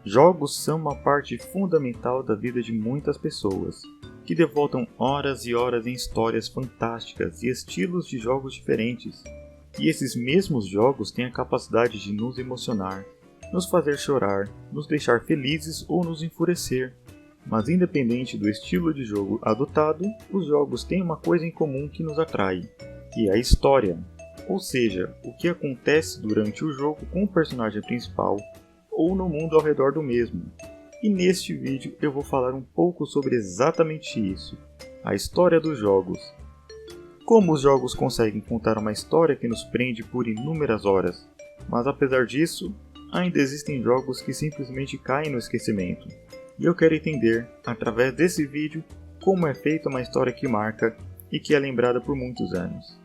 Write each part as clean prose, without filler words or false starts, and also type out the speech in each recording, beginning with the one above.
Jogos são uma parte fundamental da vida de muitas pessoas, que devotam horas e horas em histórias fantásticas e estilos de jogos diferentes. E esses mesmos jogos têm a capacidade de nos emocionar, nos fazer chorar, nos deixar felizes ou nos enfurecer. Mas independente do estilo de jogo adotado, os jogos têm uma coisa em comum que nos atrai, que é a história. Ou seja, o que acontece durante o jogo com o personagem principal ou no mundo ao redor do mesmo. E neste vídeo eu vou falar um pouco sobre exatamente isso, a história dos jogos. Como os jogos conseguem contar uma história que nos prende por inúmeras horas, mas apesar disso, ainda existem jogos que simplesmente caem no esquecimento. E eu quero entender, através desse vídeo, como é feita uma história que marca e que é lembrada por muitos anos.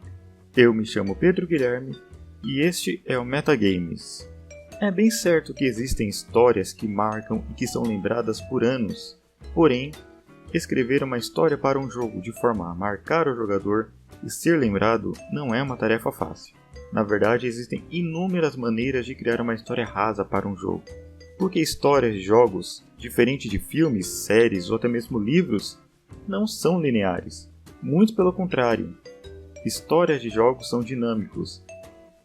Eu me chamo Pedro Guilherme e este é o Metagames. É bem certo que existem histórias que marcam e que são lembradas por anos, porém, escrever uma história para um jogo de forma a marcar o jogador e ser lembrado não é uma tarefa fácil. Na verdade, existem inúmeras maneiras de criar uma história rasa para um jogo, porque histórias de jogos, diferente de filmes, séries ou até mesmo livros, não são lineares. Muito pelo contrário, histórias de jogos são dinâmicos.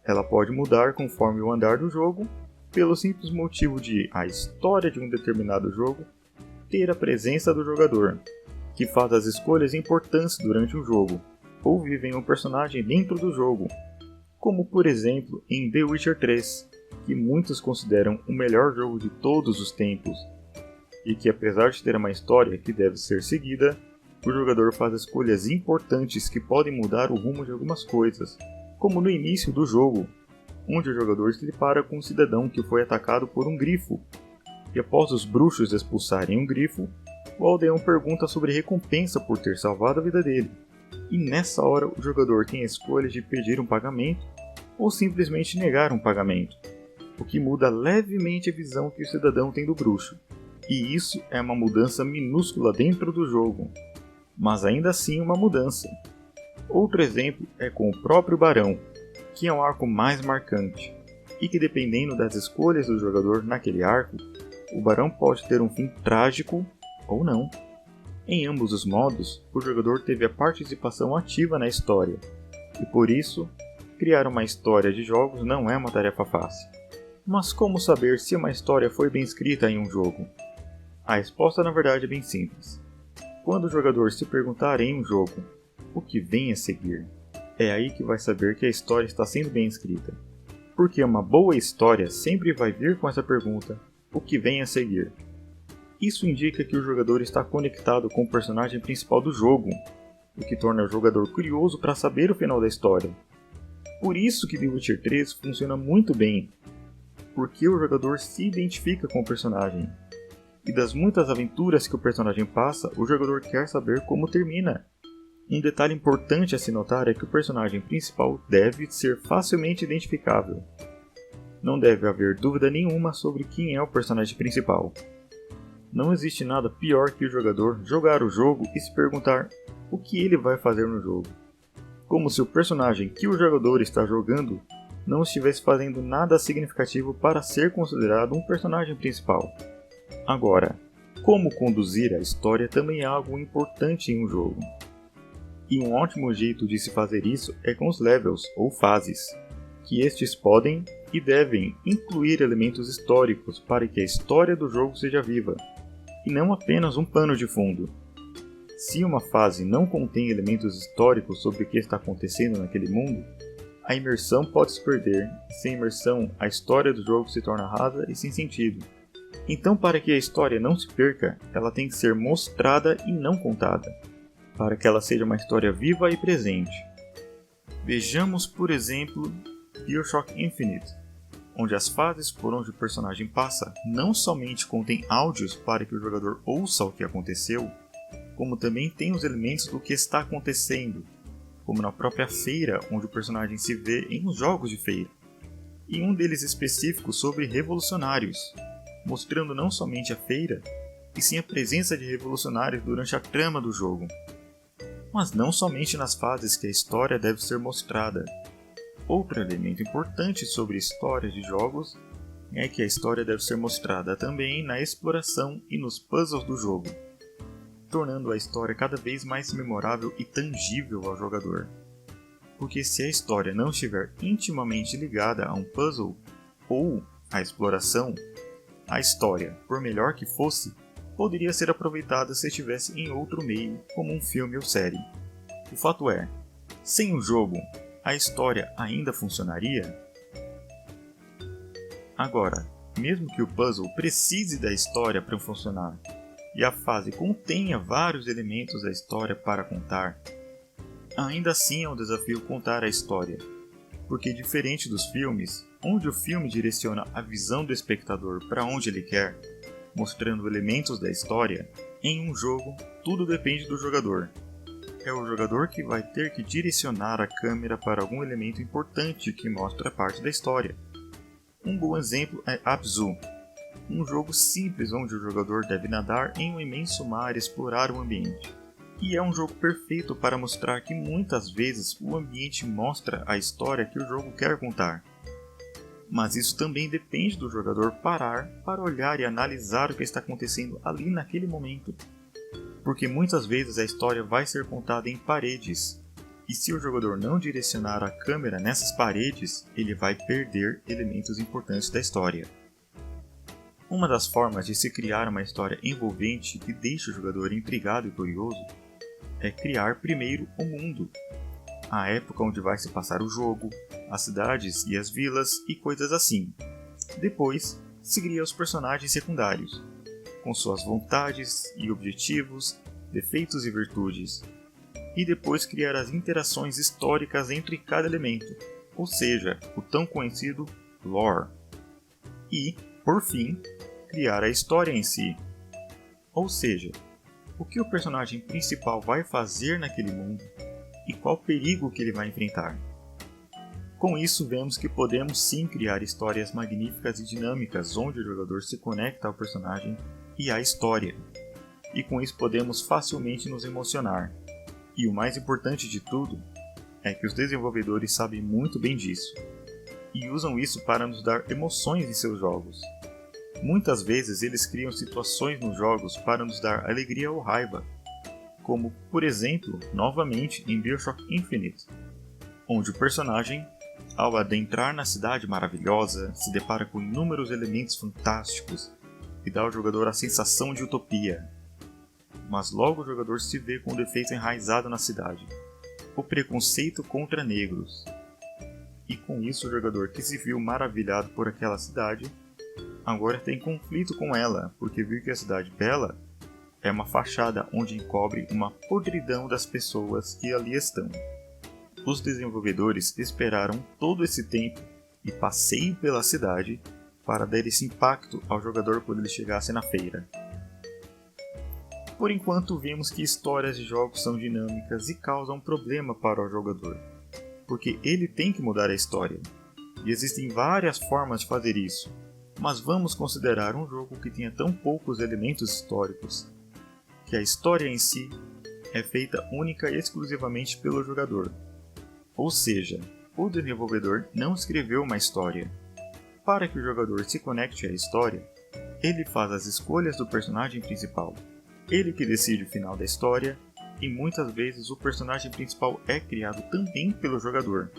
Ela pode mudar conforme o andar do jogo, pelo simples motivo de a história de um determinado jogo ter a presença do jogador, que faz as escolhas importantes durante o jogo, ou vive em um personagem dentro do jogo, como por exemplo em The Witcher 3, que muitos consideram o melhor jogo de todos os tempos, e que apesar de ter uma história que deve ser seguida, o jogador faz escolhas importantes que podem mudar o rumo de algumas coisas, como no início do jogo, onde o jogador se depara com um cidadão que foi atacado por um grifo, e após os bruxos expulsarem um grifo, o aldeão pergunta sobre recompensa por ter salvado a vida dele, e nessa hora o jogador tem a escolha de pedir um pagamento ou simplesmente negar um pagamento, o que muda levemente a visão que o cidadão tem do bruxo, e isso é uma mudança minúscula dentro do jogo, mas ainda assim uma mudança. Outro exemplo é com o próprio Barão, que é um arco mais marcante, e que dependendo das escolhas do jogador naquele arco, o Barão pode ter um fim trágico ou não. Em ambos os modos, o jogador teve a participação ativa na história, e por isso, criar uma história de jogos não é uma tarefa fácil. Mas como saber se uma história foi bem escrita em um jogo? A resposta na verdade é bem simples. Quando o jogador se perguntar em um jogo, o que vem a seguir? É aí que vai saber que a história está sendo bem escrita. Porque uma boa história sempre vai vir com essa pergunta, o que vem a seguir? Isso indica que o jogador está conectado com o personagem principal do jogo, o que torna o jogador curioso para saber o final da história. Por isso que The Witcher 3 funciona muito bem, porque o jogador se identifica com o personagem. E das muitas aventuras que o personagem passa, o jogador quer saber como termina. Um detalhe importante a se notar é que o personagem principal deve ser facilmente identificável. Não deve haver dúvida nenhuma sobre quem é o personagem principal. Não existe nada pior que o jogador jogar o jogo e se perguntar o que ele vai fazer no jogo. Como se o personagem que o jogador está jogando não estivesse fazendo nada significativo para ser considerado um personagem principal. Agora, como conduzir a história também é algo importante em um jogo. E um ótimo jeito de se fazer isso é com os levels, ou fases, que estes podem e devem incluir elementos históricos para que a história do jogo seja viva, e não apenas um pano de fundo. Se uma fase não contém elementos históricos sobre o que está acontecendo naquele mundo, a imersão pode se perder, e sem imersão a história do jogo se torna rasa e sem sentido. Então, para que a história não se perca, ela tem que ser mostrada e não contada, para que ela seja uma história viva e presente. Vejamos, por exemplo, BioShock Infinite, onde as fases por onde o personagem passa não somente contêm áudios para que o jogador ouça o que aconteceu, como também tem os elementos do que está acontecendo, como na própria feira onde o personagem se vê em uns jogos de feira, e um deles específico sobre revolucionários, mostrando não somente a feira, e sim a presença de revolucionários durante a trama do jogo. Mas não somente nas fases que a história deve ser mostrada. Outro elemento importante sobre histórias de jogos é que a história deve ser mostrada também na exploração e nos puzzles do jogo, tornando a história cada vez mais memorável e tangível ao jogador. Porque se a história não estiver intimamente ligada a um puzzle ou à exploração, a história, por melhor que fosse, poderia ser aproveitada se estivesse em outro meio, como um filme ou série. O fato é, sem o jogo, a história ainda funcionaria? Agora, mesmo que o puzzle precise da história para funcionar e a fase contenha vários elementos da história para contar, ainda assim é um desafio contar a história, porque diferente dos filmes, onde o filme direciona a visão do espectador para onde ele quer, mostrando elementos da história, em um jogo tudo depende do jogador. É o jogador que vai ter que direcionar a câmera para algum elemento importante que mostra parte da história. Um bom exemplo é Abzu, um jogo simples onde o jogador deve nadar em um imenso mar e explorar o ambiente. E é um jogo perfeito para mostrar que muitas vezes o ambiente mostra a história que o jogo quer contar. Mas isso também depende do jogador parar para olhar e analisar o que está acontecendo ali naquele momento. Porque muitas vezes a história vai ser contada em paredes, e se o jogador não direcionar a câmera nessas paredes, ele vai perder elementos importantes da história. Uma das formas de se criar uma história envolvente que deixe o jogador intrigado e curioso é criar primeiro o mundo, a época onde vai se passar o jogo, as cidades e as vilas e coisas assim. Depois, se cria os personagens secundários, com suas vontades e objetivos, defeitos e virtudes, e depois criar as interações históricas entre cada elemento, ou seja, o tão conhecido lore. E, por fim, criar a história em si, ou seja, o que o personagem principal vai fazer naquele mundo e qual perigo que ele vai enfrentar. Com isso, vemos que podemos sim criar histórias magníficas e dinâmicas onde o jogador se conecta ao personagem e à história, e com isso podemos facilmente nos emocionar. E o mais importante de tudo é que os desenvolvedores sabem muito bem disso, e usam isso para nos dar emoções em seus jogos. Muitas vezes eles criam situações nos jogos para nos dar alegria ou raiva, como, por exemplo, novamente em BioShock Infinite, onde o personagem, ao adentrar na cidade maravilhosa, se depara com inúmeros elementos fantásticos e dá ao jogador a sensação de utopia. Mas logo o jogador se vê com um defeito enraizado na cidade, o preconceito contra negros. E com isso o jogador que se viu maravilhado por aquela cidade, agora tem conflito com ela, porque viu que a cidade bela é uma fachada onde encobre uma podridão das pessoas que ali estão. Os desenvolvedores esperaram todo esse tempo e passeio pela cidade para dar esse impacto ao jogador quando ele chegasse na feira. Por enquanto, vemos que histórias de jogos são dinâmicas e causam problema para o jogador, porque ele tem que mudar a história. E existem várias formas de fazer isso, mas vamos considerar um jogo que tenha tão poucos elementos históricos, que a história em si é feita única e exclusivamente pelo jogador. Ou seja, o desenvolvedor não escreveu uma história. Para que o jogador se conecte à história, ele faz as escolhas do personagem principal. Ele que decide o final da história, e muitas vezes o personagem principal é criado também pelo jogador.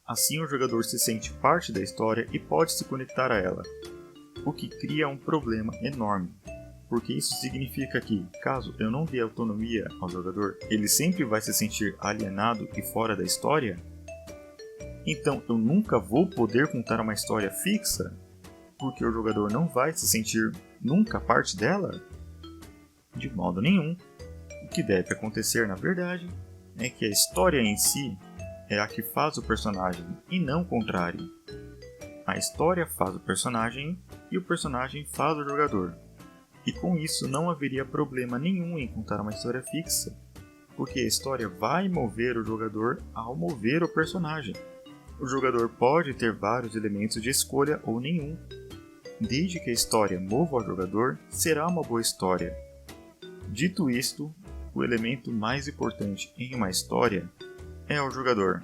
Assim o jogador se sente parte da história e pode se conectar a ela, o que cria um problema enorme, porque isso significa que, caso eu não dê autonomia ao jogador, ele sempre vai se sentir alienado e fora da história? Então eu nunca vou poder contar uma história fixa, porque o jogador não vai se sentir nunca parte dela? De modo nenhum. O que deve acontecer na verdade é que a história em si é a que faz o personagem e não o contrário. A história faz o personagem e o personagem faz o jogador. E com isso não haveria problema nenhum em contar uma história fixa, porque a história vai mover o jogador ao mover o personagem. O jogador pode ter vários elementos de escolha ou nenhum. Desde que a história mova o jogador, será uma boa história. Dito isto, o elemento mais importante em uma história é o jogador.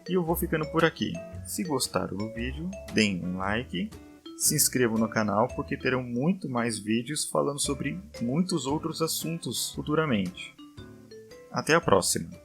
E eu vou ficando por aqui. Se gostaram do vídeo, deem um like, se inscrevam no canal porque terão muito mais vídeos falando sobre muitos outros assuntos futuramente. Até a próxima!